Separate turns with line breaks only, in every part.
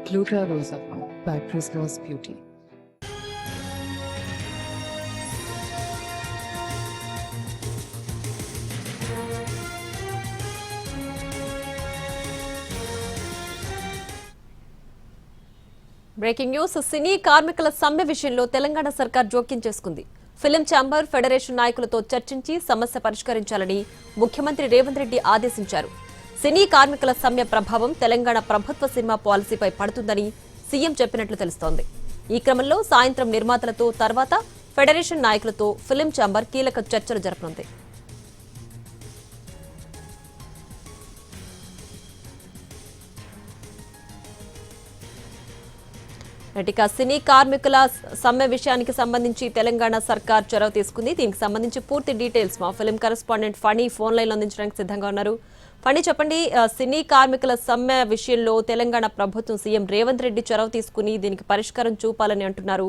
Gluta Rosa by Prisma's Beauty.
Breaking news. Cine కార్మికుల సమ్మె విషయంలో తెలంగాణ సర్కార్ జోక్యం చేసుకుంది. ఫిలిం ఛాంబర్ ఫెడరేషన్ నాయకులతో చర్చించి సమస్య పరిష్కరించాలని ముఖ్యమంత్రి రేవంత్ రెడ్డి ఆదేశించారు. సినీ కార్మికుల సమ్మె ప్రభావం తెలంగాణ ప్రభుత్వ సినిమా పాలసీపై పడుతుందని సీఎం చెప్పినట్లు తెలుస్తోంది. ఈ క్రమంలో సాయంత్రం నిర్మాతలతో తర్వాత ఫెడరేషన్ నాయకులతో ఫిలిం ఛాంబర్ కీలక చర్చలు జరపనుంది. ఇక సినీ కార్మికుల సమ్మె విషయానికి సంబంధించి తెలంగాణ సర్కార్ చొరవ తీసుకుంది. దీనికి సంబంధించి పూర్తి డీటెయిల్స్ మా film correspondent Phani phone line అందించడానికి సిద్ధంగా ఉన్నారు. ఫణి, చెప్పండి, సినీ కార్మికుల సమ్మె విషయంలో తెలంగాణ ప్రభుత్వం సీఎం రేవంత్ రెడ్డి చొరవ తీసుకుని దీనికి పరిష్కారం చూపాలని అంటున్నారు.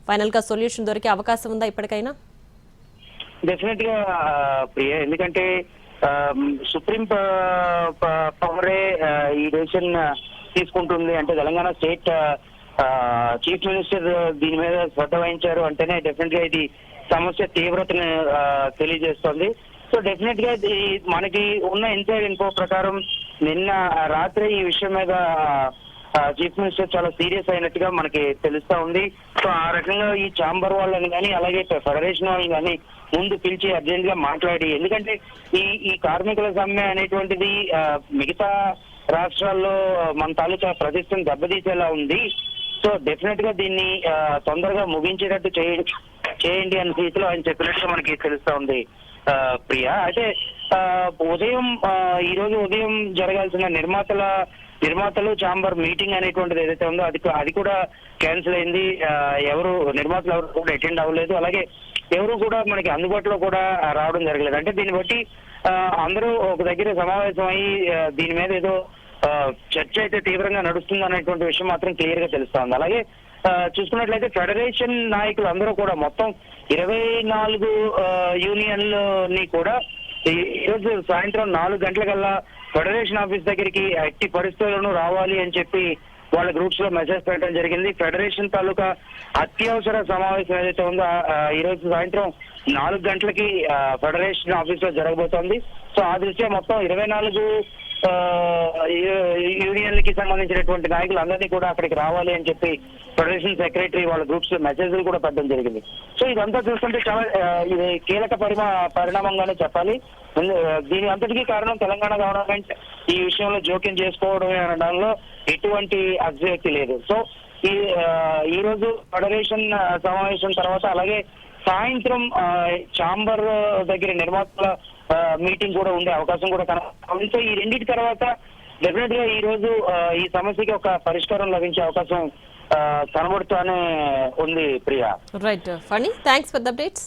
ఫైనల్ గా సొల్యూషన్ దొరికే అవకాశం ఉందా ఇప్పటికైనా?
డెఫినెట్ గా ప్రియ, ఎందుకంటే సుప్రీం పవరే ఈ డెసిషన్ తీసుకుంటుంది అంటే తెలంగాణ స్టేట్ చీఫ్ మినిస్టర్ దీని మీద శ్రద్ధ వహించారు అంటేనే డెఫినెట్ గా ఇది సమస్య తీవ్రతను తెలియజేస్తోంది. సో డెఫినెట్ గా మనకి ఉన్న ఇన్సైడ్ ఇన్ఫో ప్రకారం నిన్న రాత్రి ఈ విషయం మీద చీఫ్ మినిస్టర్ చాలా సీరియస్ అయినట్టుగా మనకి తెలుస్తా ఉంది. సో ఆ రకంగా ఈ ఛాంబర్ వాళ్ళని కానీ అలాగే ఫెడరేషన్ వాళ్ళని కానీ ముందు పిలిచి అర్జెంట్ గా మాట్లాడి, ఎందుకంటే ఈ కార్మికుల సమ్మె అనేటువంటిది మిగతా రాష్ట్రాల్లో మన తాలూకా ప్రతిష్టను దెబ్బతీసేలా ఉంది. సో డెఫినెట్ గా దీన్ని తొందరగా ముగించేటట్టు చేయండి అన్న రీతిలో ఆయన చెప్పినట్టు మనకి తెలుస్తా ఉంది ప్రియా. అయితే ఈ రోజు ఉదయం జరగాల్సిన నిర్మాతలు ఛాంబర్ మీటింగ్ అనేటువంటిది ఏదైతే ఉందో అది కూడా క్యాన్సిల్ అయింది. నిర్మాతలు ఎవరు కూడా అటెండ్ అవ్వలేదు, అలాగే ఎవరు కూడా మనకి అందుబాటులో కూడా రావడం జరగలేదు. అంటే దీన్ని బట్టి అందరూ ఒక దగ్గర సమావేశం అయ్యి దీని మీద ఏదో చర్చ అయితే తీవ్రంగా నడుస్తుంది అనేటువంటి విషయం మాత్రం క్లియర్ గా తెలుస్తోంది. అలాగే చూసుకున్నట్లయితే ఫెడరేషన్ నాయకులు అందరూ కూడా మొత్తం 24 యూనియన్లని కూడా ఈరోజు సాయంత్రం 4 గంటలకల్లా ఫెడరేషన్ ఆఫీస్ దగ్గరికి ఎట్టి పరిస్థితుల్లోనూ రావాలి అని చెప్పి వాళ్ళ గ్రూప్స్ లో మెసేజ్ పెట్టడం జరిగింది. ఫెడరేషన్ తాలూకా అత్యవసర సమావేశం ఏదైతే ఉందో ఈ రోజు సాయంత్రం 4 గంటలకి ఫెడరేషన్ ఆఫీస్ లో జరగబోతోంది. సో ఆ దృష్ట్యా మొత్తం 24 యూనియన్లకి సంబంధించినటువంటి నాయకులు అందరినీ కూడా అక్కడికి రావాలి అని చెప్పి ఫెడరేషన్ సెక్రటరీ వాళ్ళ గ్రూప్స్ మెసేజ్లు కూడా పెట్టడం జరిగింది. సో ఇదంతా చూస్తుంటే చాలా ఇది కీలక పరిణామంగానే చెప్పాలి. దీని అంతటికీ కారణం తెలంగాణ గవర్నమెంట్ ఈ విషయంలో జోక్యం చేసుకోవడమే అనడంలో ఎటువంటి అతిశయోక్తి లేదు. సో ఈ రోజు ఫెడరేషన్ సమావేశం తర్వాత అలాగే సాయంత్రం ఛాంబర్ దగ్గర నిర్మాతల మీటింగ్ కూడా ఉండే అవకాశం కూడా కనబడుతుంది. సో ఈ రెండింటి తర్వాత డెఫినెట్ గా ఈ రోజు ఈ సమస్యకి ఒక పరిష్కారం లభించే అవకాశం కనబడుతూనే ఉంది Priya.
Right Phani, thanks for the updates.